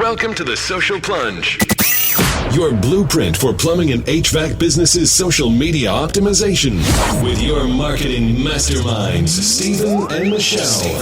Welcome to the Social Plunge. Your blueprint for plumbing and HVAC business's social media optimization. With your marketing masterminds, Stephen and Michelle.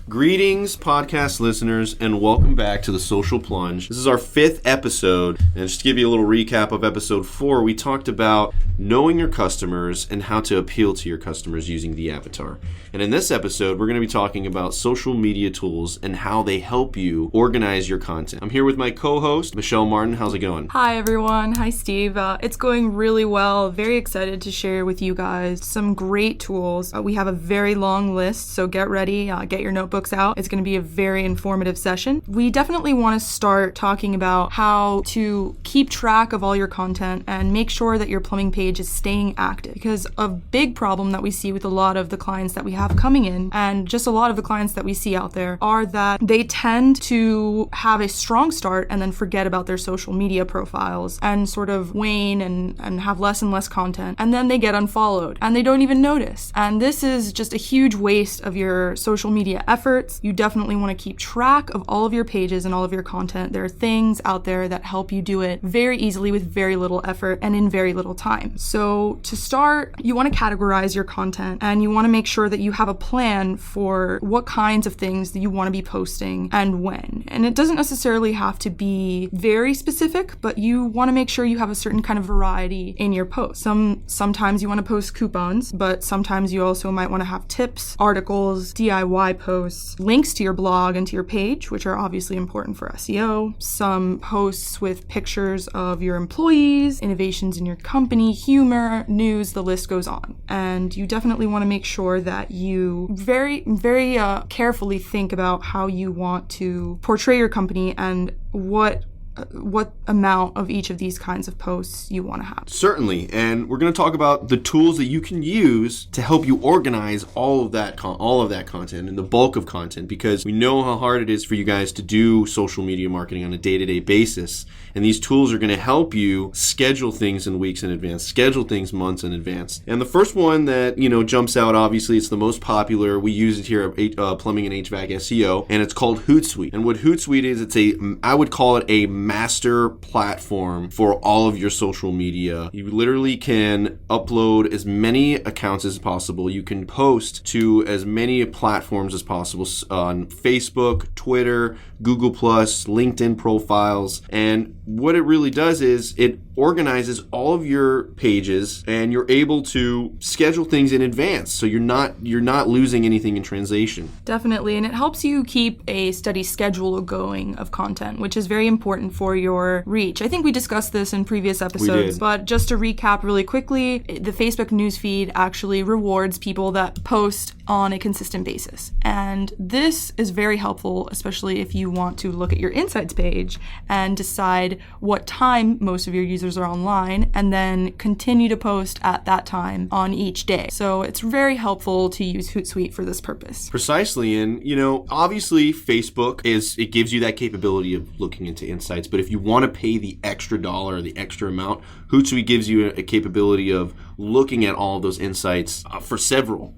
Greetings, podcast listeners, and welcome back to the Social Plunge. This is our 5th episode, and just to give you a little recap of episode 4, we talked about knowing your customers and how to appeal to your customers using the avatar. And in this episode, we're going to be talking about social media tools and how they help you organize your content. I'm here with my co-host, Michelle Martin. How's it going? Hi, everyone. Hi, Steve. It's going really well. Very excited to share with you guys some great tools. We have a very long list, so get ready. Get your notebooks out. It's going to be a very informative session. We definitely want to start talking about how to keep track of all your content and make sure that your plumbing page is staying active, because a big problem that we see with a lot of the clients that we have coming in, and just a lot of the clients that we see out there, are that they tend to have a strong start and then forget about their social media profiles and sort of wane and have less and less content, and then they get unfollowed and they don't even notice. And this is just a huge waste of your social media efforts. You definitely want to keep track of all of your pages and all of your content. There are things out there that help you do it very easily with very little effort and in very little time. So to start, you want to categorize your content, and you want to make sure that you have a plan for what kinds of things that you want to be posting and when. And it doesn't necessarily have to be very specific, but you want to make sure you have a certain kind of variety in your posts. Sometimes you want to post coupons, but sometimes you also might want to have tips, articles, DIY posts, links to your blog and to your page, which are obviously important for SEO, some posts with pictures of your employees, innovations in your company, humor, news, the list goes on. And you definitely want to make sure that you very carefully think about how you want to portray your company and what amount of each of these kinds of posts you want to have. Certainly, and we're going to talk about the tools that you can use to help you organize all of that content and the bulk of content, because we know how hard it is for you guys to do social media marketing on a day-to-day basis, and these tools are going to help you schedule things in weeks in advance, schedule things months in advance. And the first one that jumps out, obviously it's the most popular. We use it here at Plumbing and HVAC SEO, and it's called Hootsuite. And what Hootsuite is, I would call it a master platform for all of your social media. You literally can upload as many accounts as possible. You can post to as many platforms as possible on Facebook, Twitter, Google+, LinkedIn profiles. And what it really does is it organizes all of your pages, and you're able to schedule things in advance, so you're not losing anything in translation. Definitely, and it helps you keep a steady schedule going of content, which is very important for your reach. I think we discussed this in previous episodes, but just to recap really quickly, the Facebook newsfeed actually rewards people that post on a consistent basis. And this is very helpful, especially if you want to look at your insights page and decide what time most of your users are online, and then continue to post at that time on each day. So it's very helpful to use Hootsuite for this purpose. Precisely, and obviously Facebook it gives you that capability of looking into insights, but if you want to pay the extra dollar, the extra amount, Hootsuite gives you a capability of looking at all of those insights for several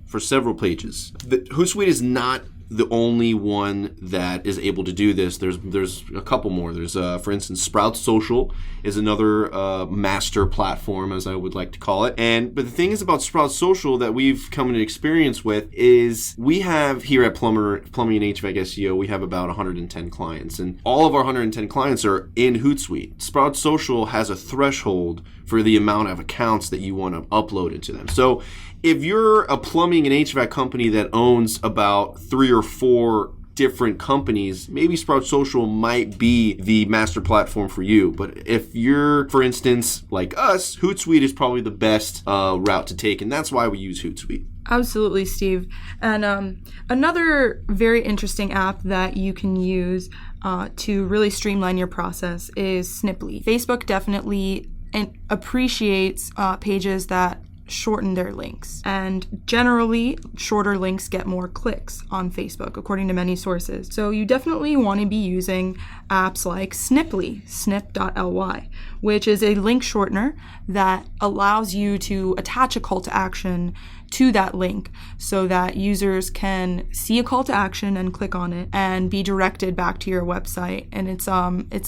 pages. The Hootsuite is not the only one that is able to do this. There's a couple more. There's for instance, Sprout Social is another master platform, as I would like to call it. But the thing is about Sprout Social that we've come into experience with is we have here at Plumbing and HVAC SEO, we have about 110 clients, and all of our 110 clients are in Hootsuite. Sprout Social has a threshold for the amount of accounts that you want to upload into them. So if you're a plumbing and HVAC company that owns about 3 or 4 different companies, maybe Sprout Social might be the master platform for you. But if you're, for instance, like us, Hootsuite is probably the best route to take, and that's why we use Hootsuite. Absolutely, Steve. And another very interesting app that you can use to really streamline your process is Sniply. Facebook definitely appreciates pages that shorten their links, and generally shorter links get more clicks on Facebook, according to many sources. So you definitely want to be using apps like Sniply, snip.ly, which is a link shortener that allows you to attach a call to action to that link so that users can see a call to action and click on it and be directed back to your website. And it's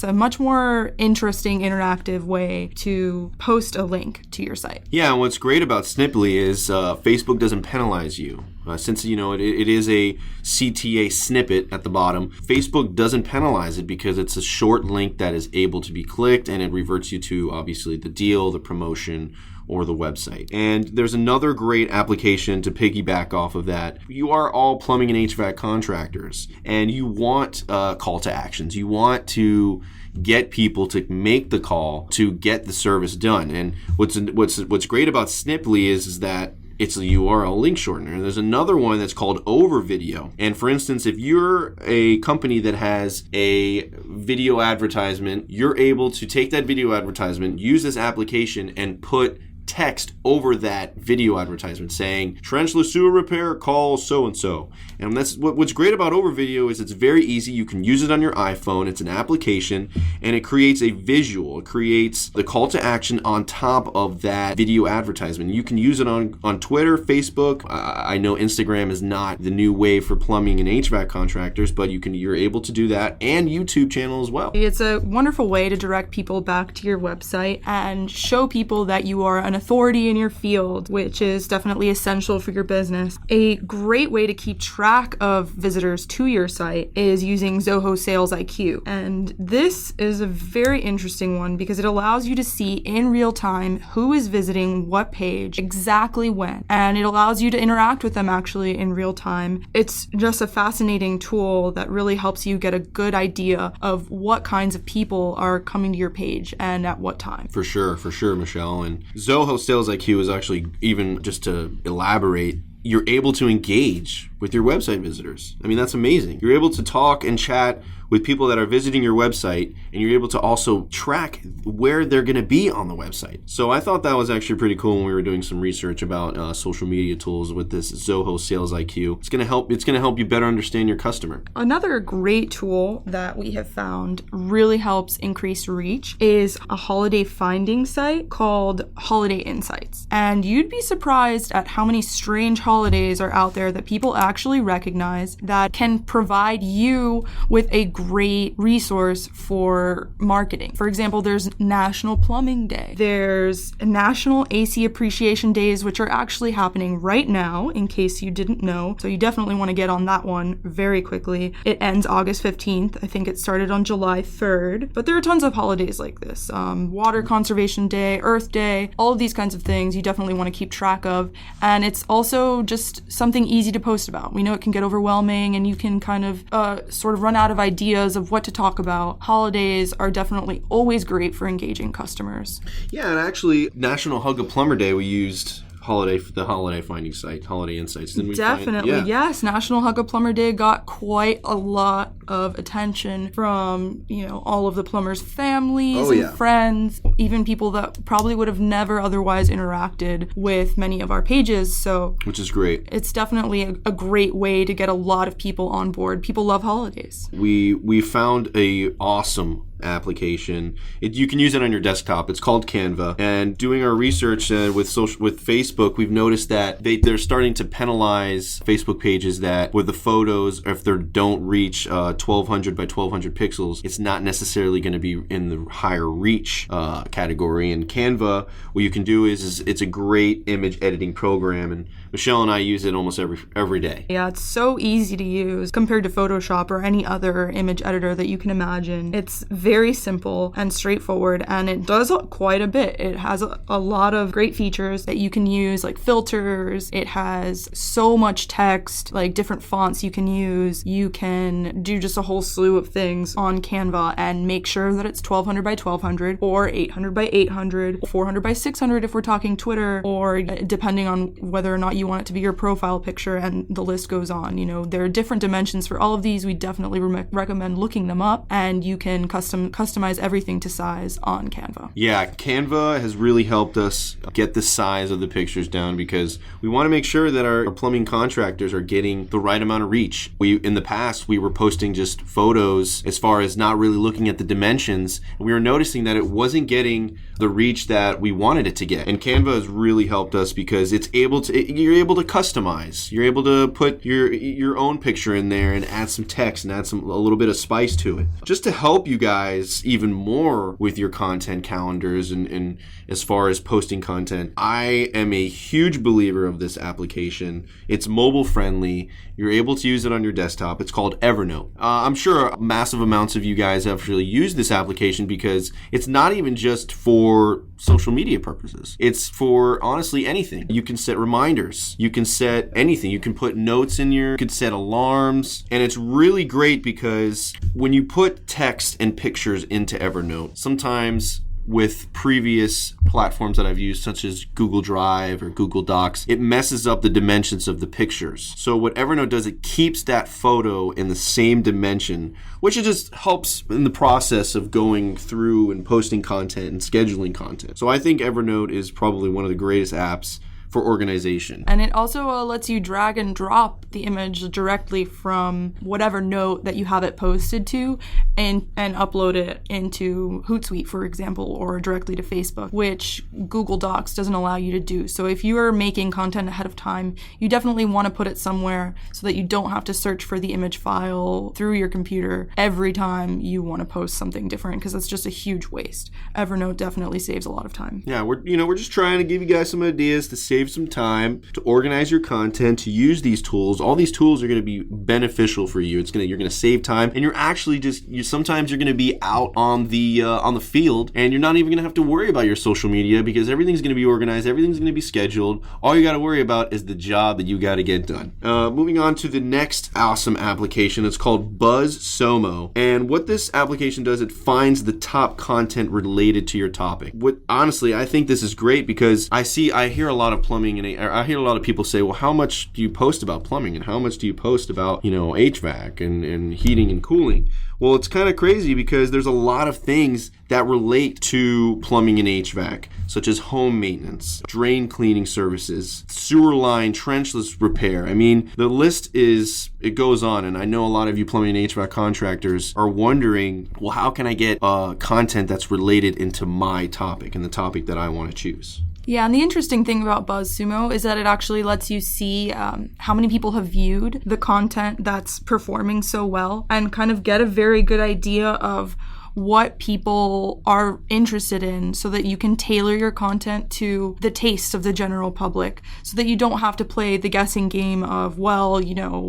a much more interesting, interactive way to post a link to your site. Yeah, and what's great about Sniply is Facebook doesn't penalize you. Since, it is a CTA snippet at the bottom, Facebook doesn't penalize it because it's a short link that is able to be clicked, and it reverts you to, obviously, the deal, the promotion, or the website. And there's another great application to piggyback off of that. You are all plumbing and HVAC contractors, and you want call to actions. You want to get people to make the call to get the service done. And what's great about Sniply is that it's a URL link shortener. And there's another one that's called Over Video. And for instance, if you're a company that has a video advertisement, you're able to take that video advertisement, use this application, and put text over that video advertisement saying, trenchless sewer repair, call so-and-so. And that's what's great about Over Video is it's very easy. You can use it on your iPhone. It's an application, and it creates a visual. It creates the call to action on top of that video advertisement. You can use it on Twitter, Facebook. I know Instagram is not the new wave for plumbing and HVAC contractors, but you're able to do that, and YouTube channel as well. It's a wonderful way to direct people back to your website and show people that you are an authority in your field, which is definitely essential for your business. A great way to keep track of visitors to your site is using Zoho Sales IQ. And this is a very interesting one because it allows you to see in real time who is visiting what page, exactly when, and it allows you to interact with them actually in real time. It's just a fascinating tool that really helps you get a good idea of what kinds of people are coming to your page and at what time. For sure, Michelle. And Zoho Sales IQ is actually, even just to elaborate, you're able to engage with your website visitors. I mean, that's amazing. You're able to talk and chat with people that are visiting your website, and you're able to also track where they're going to be on the website. So I thought that was actually pretty cool when we were doing some research about social media tools with this Zoho Sales IQ. It's going to help you better understand your customer. Another great tool that we have found really helps increase reach is a holiday finding site called Holiday Insights. And you'd be surprised at how many strange holidays are out there that people actually recognize that can provide you with a great resource for marketing. For example, there's National Plumbing Day. There's National AC Appreciation Days, which are actually happening right now, in case you didn't know. So you definitely want to get on that one very quickly. It ends August 15th. I think it started on July 3rd. But there are tons of holidays like this. Water Conservation Day, Earth Day, all of these kinds of things you definitely want to keep track of. And it's also just something easy to post about. We know it can get overwhelming and you can kind of sort of run out of ideas of what to talk about. Holidays are definitely always great for engaging customers. Yeah, and actually, National Hug a Plumber Day, we used the holiday finding site, Holiday Insights, didn't we? Definitely, yes. National Hug a Plumber Day got quite a lot of attention from, all of the plumbers' families and friends, even people that probably would have never otherwise interacted with many of our pages. So, which is great. It's definitely a great way to get a lot of people on board. People love holidays. We found a awesome application. You can use it on your desktop. It's called Canva. And doing our research with Facebook, we've noticed that they're starting to penalize Facebook pages that with the photos, if they don't reach 1200 by 1200 pixels, it's not necessarily going to be in the higher reach category. And Canva, what you can do is it's a great image editing program, and Michelle and I use it almost every day. Yeah, it's so easy to use compared to Photoshop or any other image editor that you can imagine. It's very simple and straightforward, and it does quite a bit. It has a lot of great features that you can use, like filters. It has so much text, like different fonts you can use. You can do just a whole slew of things on Canva and make sure that it's 1200 by 1200 or 800 by 800, 400 by 600 if we're talking Twitter, or depending on whether or not you want it to be your profile picture, and the list goes on. There are different dimensions for all of these. We definitely recommend looking them up, and you can customize customize everything to size on Canva. Yeah, Canva has really helped us get the size of the pictures down because we want to make sure that our plumbing contractors are getting the right amount of reach. In the past, we were posting just photos as far as not really looking at the dimensions. And we were noticing that it wasn't getting the reach that we wanted it to get. And Canva has really helped us because you're able to customize. You're able to put your own picture in there and add some text and add a little bit of spice to it. Just to help you guys even more with your content calendars and as far as posting content, I am a huge believer of this application. It's mobile friendly. You're able to use it on your desktop. It's called Evernote. I'm sure massive amounts of you guys have actually used this application because it's not even just for social media purposes. It's for honestly anything. You can set reminders. You can set anything. You can put notes in you can set alarms. And it's really great because when you put text and pictures into Evernote, sometimes with previous platforms that I've used, such as Google Drive or Google Docs, it messes up the dimensions of the pictures. So what Evernote does, it keeps that photo in the same dimension, which it just helps in the process of going through and posting content and scheduling content. So I think Evernote is probably one of the greatest apps for organization. And it also lets you drag and drop the image directly from whatever note that you have it posted to and upload it into Hootsuite, for example, or directly to Facebook, which Google Docs doesn't allow you to do. So if you are making content ahead of time, you definitely want to put it somewhere so that you don't have to search for the image file through your computer every time you want to post something different, because it's just a huge waste. Evernote definitely saves a lot of time. Yeah, we're just trying to give you guys some ideas to save some time, to organize your content, to use these tools. All these tools are going to be beneficial for you. You're going to save time, and you're actually sometimes you're going to be out on the field, and you're not even going to have to worry about your social media because everything's going to be organized, everything's going to be scheduled. All you got to worry about is the job that you got to get done. Moving on to the next awesome application, it's called BuzzSumo, and what this application does, it finds the top content related to your topic. Honestly, I think this is great because I hear a lot of plumbing, and I hear a lot of people say, well, how much do you post about plumbing and how much do you post about, HVAC and heating and cooling? Well, it's kind of crazy because there's a lot of things that relate to plumbing and HVAC, such as home maintenance, drain cleaning services, sewer line trenchless repair. I mean, the list it goes on, and I know a lot of you plumbing and HVAC contractors are wondering, well, how can I get content that's related into my topic and the topic that I want to choose? Yeah, and the interesting thing about BuzzSumo is that it actually lets you see how many people have viewed the content that's performing so well and kind of get a very good idea of what people are interested in so that you can tailor your content to the tastes of the general public so that you don't have to play the guessing game of, well,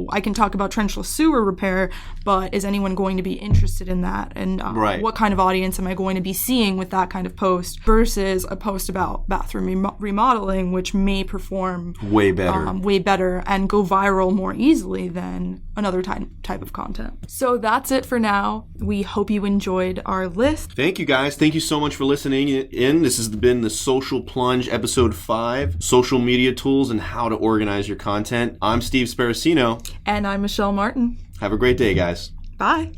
I can talk about trenchless sewer repair, but is anyone going to be interested in that? And right. What kind of audience am I going to be seeing with that kind of post versus a post about bathroom remodeling, which may perform way better and go viral more easily than another type of content. So that's it for now. We hope you enjoyed our list. Thank you guys. Thank you so much for listening in. This has been the Social Plunge episode 5, social media tools and how to organize your content. I'm Steve Sparacino. And I'm Michelle Martin. Have a great day, guys. Bye.